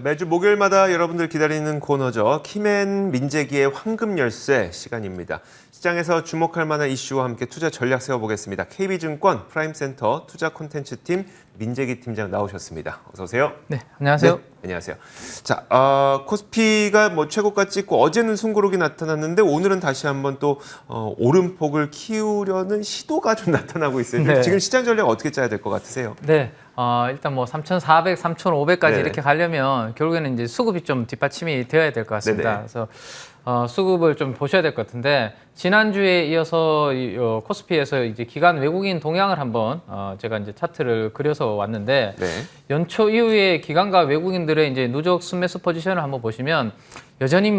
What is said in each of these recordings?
자, 매주 목요일마다 여러분들 기다리는 코너죠. 키맨 민재기의 황금 열쇠 시간입니다. 시장에서 주목할 만한 이슈와 함께 투자 전략 세워보겠습니다. KB증권 프라임센터 투자 콘텐츠팀 민재기 팀장 나오셨습니다. 어서 오세요. 네, 안녕하세요. 네, 안녕하세요. 자, 코스피가 최고가 찍고 어제는 숨고르기 나타났는데 오늘은 다시 한번 또 오름폭을 키우려는 시도가 좀 나타나고 있어요. 네. 지금 시장 전략 어떻게 짜야 될 것 같으세요? 네, 일단 3,400, 3,500까지 네. 이렇게 가려면 결국에는 이제 수급이 좀 뒷받침이 되어야 될 것 같습니다. 네네. 그래서 수급을 좀 보셔야 될 것 같은데 지난주에 이어서 코스피에서 이제 기관 외국인 동향을 한번 제가 이제 차트를 그려서 왔는데 네. 연초 이후에 기관과 외국인들의 이제 누적 순매수 포지션을 한번 보시면 여전히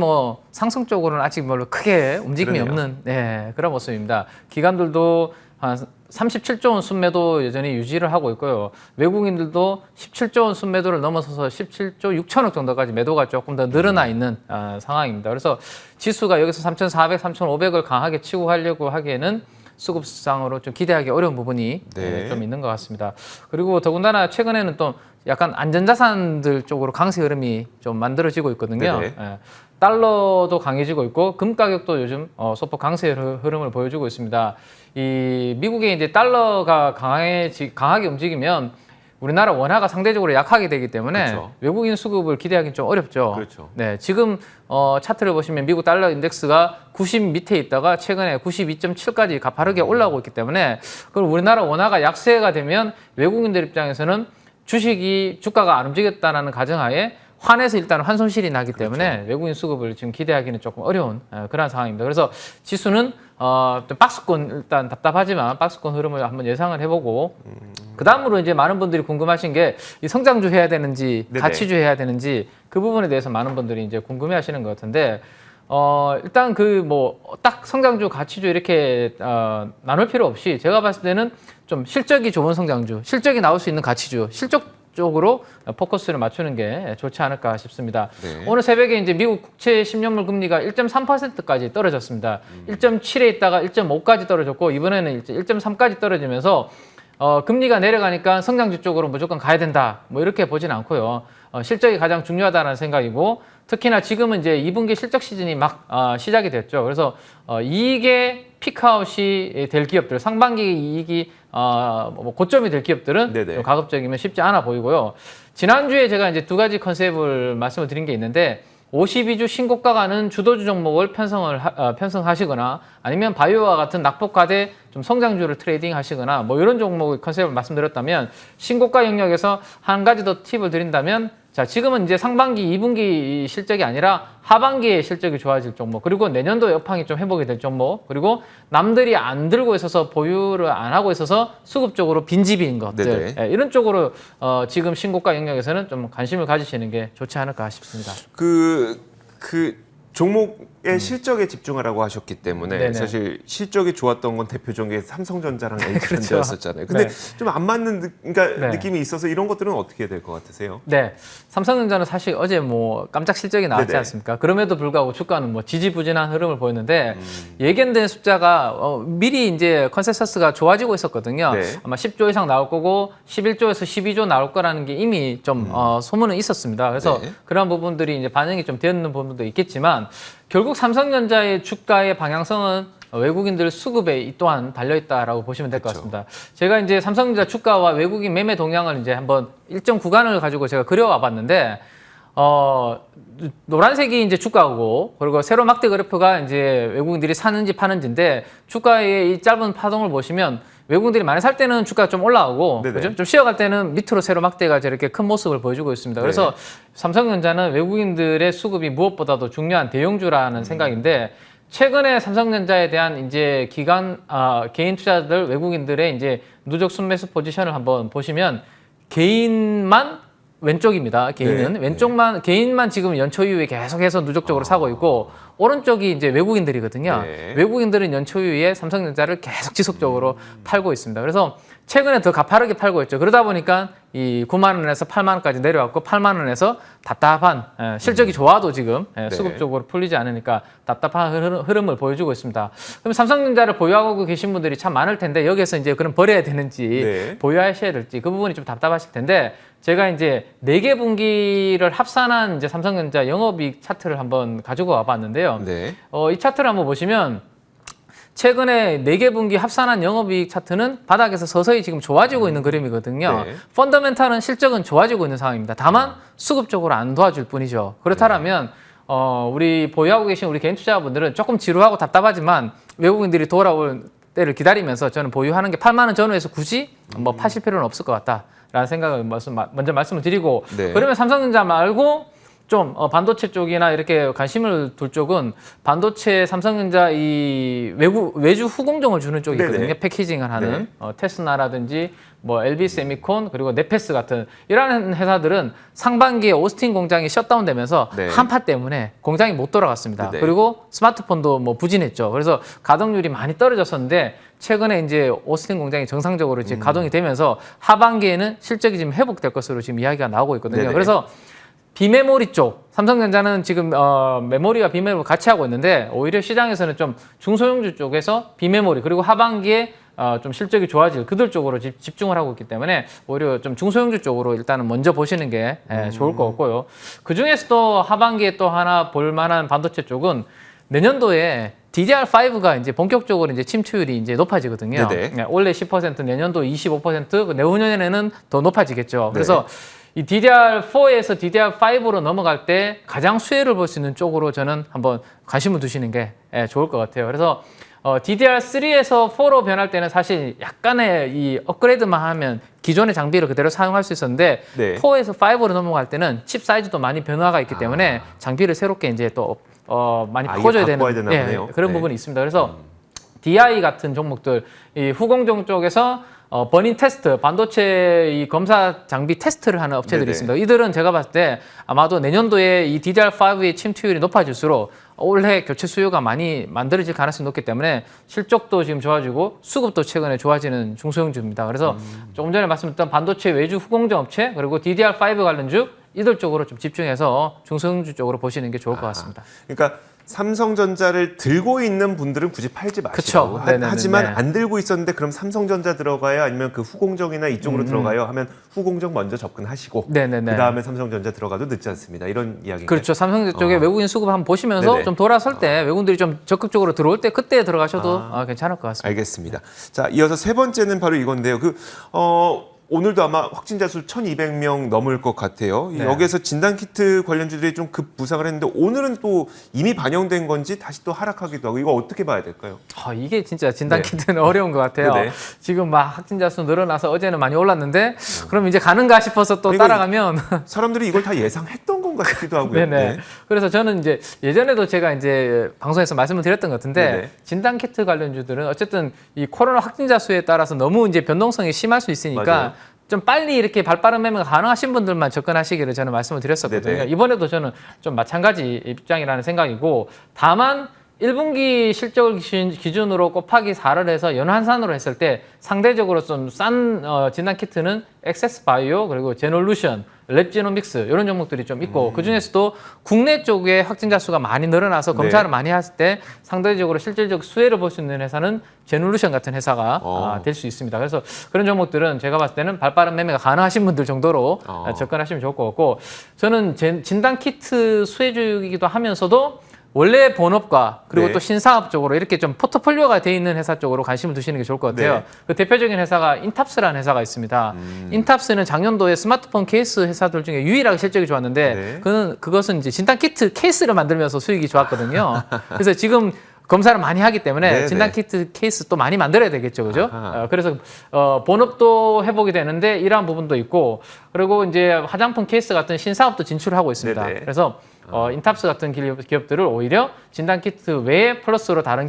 상승 쪽으로는 아직 별로 크게 움직임이 그러네요. 없는 그런 모습입니다. 기관들도 한 37조 원 순매도 여전히 유지를 하고 있고요. 외국인들도 17조 원 순매도를 넘어서서 17조 6천억 정도까지 매도가 조금 더 늘어나 있는 상황입니다. 그래서 지수가 여기서 3,400, 3,500을 강하게 치고 가려고 하기에는 수급상으로 좀 기대하기 어려운 부분이 네. 좀 있는 것 같습니다. 그리고 더군다나 최근에는 또 약간 안전자산들 쪽으로 강세 흐름이 좀 만들어지고 있거든요. 네네. 달러도 강해지고 있고 금 가격도 요즘 소폭 강세 흐름을 보여주고 있습니다. 이 미국의 이제 달러가 강하게 움직이면 우리나라 원화가 상대적으로 약하게 되기 때문에 그렇죠. 외국인 수급을 기대하기는 좀 어렵죠. 그렇죠. 네, 지금 차트를 보시면 미국 달러 인덱스가 90 밑에 있다가 최근에 92.7까지 가파르게 올라오고 있기 때문에 그럼 우리나라 원화가 약세가 되면 외국인들 입장에서는 주가가 안 움직였다는 가정하에 환에서 일단 환손실이 나기 때문에 그렇죠. 외국인 수급을 지금 기대하기는 조금 어려운 그런 상황입니다. 그래서 지수는 좀 박스권 일단 답답하지만 박스권 흐름을 한번 예상을 해보고 그 다음으로 이제 많은 분들이 궁금하신 게 이 성장주 해야 되는지 네네. 가치주 해야 되는지 그 부분에 대해서 많은 분들이 이제 궁금해하시는 것 같은데 일단 딱 성장주 가치주 이렇게 나눌 필요 없이 제가 봤을 때는 좀 실적이 좋은 성장주, 실적이 나올 수 있는 가치주, 실적 쪽으로 포커스를 맞추는 게 좋지 않을까 싶습니다. 네. 오늘 새벽에 이제 미국 국채 10년물 금리가 1.3%까지 떨어졌습니다. 1.7에 있다가 1.5까지 떨어졌고 이번에는 1.3까지 떨어지면서 금리가 내려가니까 성장주 쪽으로 무조건 가야 된다. 이렇게 보진 않고요. 실적이 가장 중요하다는 생각이고 특히나 지금은 이제 2분기 실적 시즌이 막 시작이 됐죠. 그래서 이익의 피크아웃이 될 기업들, 상반기 이익이 고점이 될 기업들은 네네. 좀 가급적이면 쉽지 않아 보이고요. 지난주에 제가 이제 두 가지 컨셉을 말씀을 드린 게 있는데 52주 신고가 가는 주도주 종목을 편성하시거나 아니면 바이오와 같은 낙폭과대 좀 성장주를 트레이딩 하시거나 이런 종목의 컨셉을 말씀드렸다면 신고가 영역에서 한 가지 더 팁을 드린다면 자, 지금은 이제 상반기 2분기 실적이 아니라 하반기에 실적이 좋아질 종목, 그리고 내년도 여팡이 좀 회복이 될 종목, 그리고 남들이 안 들고 있어서 보유를 안 하고 있어서 수급적으로 빈집인 것들, 이런 쪽으로 지금 신고가 영역에서는 좀 관심을 가지시는 게 좋지 않을까 싶습니다. 종목의 실적에 집중하라고 하셨기 때문에 네네. 사실 실적이 좋았던 건 대표 종목이 삼성전자랑 LG전자였었잖아요. 그렇죠. 근데 좀 안 맞는 네. 느낌이 있어서 이런 것들은 어떻게 될 것 같으세요? 네, 삼성전자는 사실 어제 깜짝 실적이 나왔지 네네. 않습니까? 그럼에도 불구하고 주가는 지지부진한 흐름을 보였는데 예견된 숫자가 미리 이제 컨센서스가 좋아지고 있었거든요. 네. 아마 10조 이상 나올 거고 11조에서 12조 나올 거라는 게 이미 좀 소문은 있었습니다. 그래서 네. 그런 부분들이 이제 반영이 좀 되는 부분도 있겠지만 결국 삼성전자의 주가의 방향성은 외국인들 수급에 또한 달려있다라고 보시면 될 것 그렇죠. 같습니다. 제가 이제 삼성전자 주가와 외국인 매매 동향을 이제 한번 일정 구간을 가지고 제가 그려와 봤는데, 노란색이 이제 주가고, 그리고 세로 막대 그래프가 이제 외국인들이 사는지 파는지인데, 주가의 이 짧은 파동을 보시면 외국인들이 많이 살 때는 주가가 좀 올라오고, 그죠? 좀 쉬어갈 때는 밑으로 세로 막대가 저렇게 큰 모습을 보여주고 있습니다. 그래서 삼성전자는 외국인들의 수급이 무엇보다도 중요한 대형주라는 생각인데, 최근에 삼성전자에 대한 이제 개인 투자들 외국인들의 이제 누적 순매수 포지션을 한번 보시면 개인만 왼쪽입니다. 개인은 네. 왼쪽만 개인만 지금 연초 이후에 계속해서 누적적으로 사고 있고 오른쪽이 이제 외국인들이거든요. 네. 외국인들은 연초유예 삼성전자를 계속 지속적으로 팔고 있습니다. 그래서 최근에 더 가파르게 팔고 있죠. 그러다 보니까 이 9만 원에서 8만 원까지 내려왔고 8만 원에서 답답한 실적이 좋아도 지금 수급적으로 풀리지 않으니까 답답한 흐름을 보여주고 있습니다. 그럼 삼성전자를 보유하고 계신 분들이 참 많을 텐데 여기서 이제 그럼 버려야 되는지 네. 보유하셔야 될지 그 부분이 좀 답답하실 텐데 제가 이제 4개 분기를 합산한 이제 삼성전자 영업이익 차트를 한번 가지고 와봤는데요. 네. 이 차트를 한번 보시면 최근에 4개 분기 합산한 영업이익 차트는 바닥에서 서서히 지금 좋아지고 있는 그림이거든요. 네. 펀더멘탈은 실적은 좋아지고 있는 상황입니다. 다만 수급적으로 안 도와줄 뿐이죠. 그렇다면 우리 보유하고 계신 우리 개인 투자자분들은 조금 지루하고 답답하지만 외국인들이 돌아올 때를 기다리면서 저는 보유하는 게 8만 원 전후에서 굳이 뭐 파실 필요는 없을 것 같다라는 생각을 먼저 말씀을 드리고 네. 그러면 삼성전자 말고 좀 반도체 쪽이나 이렇게 관심을 둘 쪽은 반도체 삼성전자 이 외주 후공정을 주는 쪽이 있거든요. 네네. 패키징을 하는 네. 테스나라든지 뭐 LB 세미콘 그리고 네페스 같은 이런 회사들은 상반기에 오스틴 공장이 셧다운되면서 네. 한파 때문에 공장이 못 돌아갔습니다. 네네. 그리고 스마트폰도 뭐 부진했죠. 그래서 가동률이 많이 떨어졌었는데 최근에 이제 오스틴 공장이 정상적으로 이제 가동이 되면서 하반기에는 실적이 지금 회복될 것으로 지금 이야기가 나오고 있거든요. 네네. 그래서 비메모리 쪽, 삼성전자는 지금 메모리와 비메모리 같이 하고 있는데 오히려 시장에서는 좀 중소형주 쪽에서 비메모리 그리고 하반기에 좀 실적이 좋아질 그들 쪽으로 집중을 하고 있기 때문에 오히려 좀 중소형주 쪽으로 일단은 먼저 보시는 게 좋을 것 같고요. 그 중에서도 하반기에 또 하나 볼 만한 반도체 쪽은 내년도에 DDR5가 이제 본격적으로 이제 침투율이 이제 높아지거든요. 네네. 올해 10%, 내년도 25%, 내후년에는 더 높아지겠죠. 그래서 이 DDR4에서 DDR5로 넘어갈 때 가장 수혜를 볼 수 있는 쪽으로 저는 한번 관심을 두시는 게 좋을 것 같아요. 그래서 DDR3에서 4로 변할 때는 사실 약간의 이 업그레이드만 하면 기존의 장비를 그대로 사용할 수 있었는데 네. 4에서 5로 넘어갈 때는 칩 사이즈도 많이 변화가 있기 때문에 장비를 새롭게 이제 또 많이 이게 바꿔줘야 바꿔야 되는 되나 보네요. 그런 네. 부분이 있습니다. 그래서 DI 같은 종목들, 이 후공정 쪽에서 버닝 테스트, 반도체 이 검사 장비 테스트를 하는 업체들이 네네. 있습니다. 이들은 제가 봤을 때 아마도 내년도에 이 DDR5의 침투율이 높아질수록 올해 교체 수요가 많이 만들어질 가능성이 높기 때문에 실적도 지금 좋아지고 수급도 최근에 좋아지는 중소형주입니다. 그래서 조금 전에 말씀드렸던 반도체 외주 후공정 업체 그리고 DDR5 관련주 이들 쪽으로 좀 집중해서 중소형주 쪽으로 보시는 게 좋을 것 같습니다. 그러니까 삼성전자를 들고 있는 분들은 굳이 팔지 마시고 그쵸. 네네네. 하지만 네. 안 들고 있었는데 그럼 삼성전자 들어가요? 아니면 그 후공정이나 이쪽으로 들어가요? 하면 후공정 먼저 접근하시고 네네네. 그다음에 삼성전자 들어가도 늦지 않습니다. 이런 이야기인가요? 그렇죠. 삼성전자 쪽에 외국인 수급 한번 보시면서 네네. 좀 돌아설 때 외국인들이 좀 적극적으로 들어올 때 그때 들어가셔도 괜찮을 것 같습니다. 알겠습니다. 자, 이어서 세 번째는 바로 이건데요. 오늘도 아마 확진자 수 1,200명 넘을 것 같아요. 네. 여기에서 진단키트 관련주들이 좀 급부상을 했는데 오늘은 또 이미 반영된 건지 다시 또 하락하기도 하고 이거 어떻게 봐야 될까요? 이게 진짜 진단키트는 어려운 것 같아요. 네. 지금 막 확진자 수 늘어나서 어제는 많이 올랐는데 그럼 이제 가는가 싶어서 또 이거 따라가면 사람들이 이걸 다 예상했던 건가 싶기도 하고요. 네네. 그래서 저는 이제 예전에도 제가 이제 방송에서 말씀을 드렸던 것 같은데 네네. 진단키트 관련주들은 어쨌든 이 코로나 확진자 수에 따라서 너무 이제 변동성이 심할 수 있으니까 맞아요. 좀 빨리 이렇게 발빠른 매매가 가능하신 분들만 접근하시기를 저는 말씀을 드렸었거든요. 네네. 이번에도 저는 좀 마찬가지 입장이라는 생각이고 다만 1분기 실적을 기준으로 곱하기 4를 해서 연환산으로 했을 때 상대적으로 좀 싼 진단키트는 엑세스바이오 그리고 제놀루션, 랩지노믹스 이런 종목들이 좀 있고 그중에서도 국내 쪽에 확진자 수가 많이 늘어나서 검사를 많이 했을 때 상대적으로 실질적 수혜를 볼 수 있는 회사는 제놀루션 같은 회사가 될 수 있습니다. 그래서 그런 종목들은 제가 봤을 때는 발빠른 매매가 가능하신 분들 정도로 접근하시면 좋을 것 같고 저는 진단키트 수혜주이기도 하면서도 원래 본업과 그리고 네. 또 신사업 쪽으로 이렇게 좀 포트폴리오가 돼 있는 회사 쪽으로 관심을 두시는 게 좋을 것 같아요. 네. 그 대표적인 회사가 인탑스라는 회사가 있습니다. 인탑스는 작년도에 스마트폰 케이스 회사들 중에 유일하게 실적이 좋았는데 네. 그것은 이제 진단 키트 케이스를 만들면서 수익이 좋았거든요. 그래서 지금 검사를 많이 하기 때문에 네네. 진단 키트 케이스 또 많이 만들어야 되겠죠, 그죠? 아하. 그래서 본업도 회복이 되는데 이러한 부분도 있고 그리고 이제 화장품 케이스 같은 신사업도 진출하고 있습니다. 네네. 그래서 인탑스 같은 기업들을 오히려 진단 키트 외에 플러스로 다른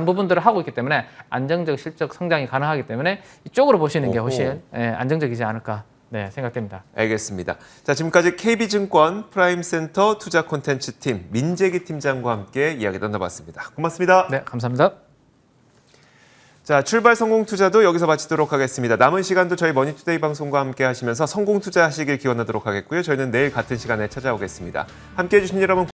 부분들을 하고 있기 때문에 안정적 실적 성장이 가능하기 때문에 이쪽으로 보시는 게 오호. 훨씬 안정적이지 않을까 네, 생각됩니다. 알겠습니다. 자, 지금까지 KB증권 프라임센터 투자 콘텐츠팀 민재기 팀장과 함께 이야기 나눠봤습니다. 고맙습니다. 네, 감사합니다. 자, 출발 성공 투자도 여기서 마치도록 하겠습니다. 남은 시간도 저희 머니투데이 방송과 함께 하시면서 성공 투자하시길 기원하도록 하겠고요. 저희는 내일 같은 시간에 찾아오겠습니다. 함께해 주신 여러분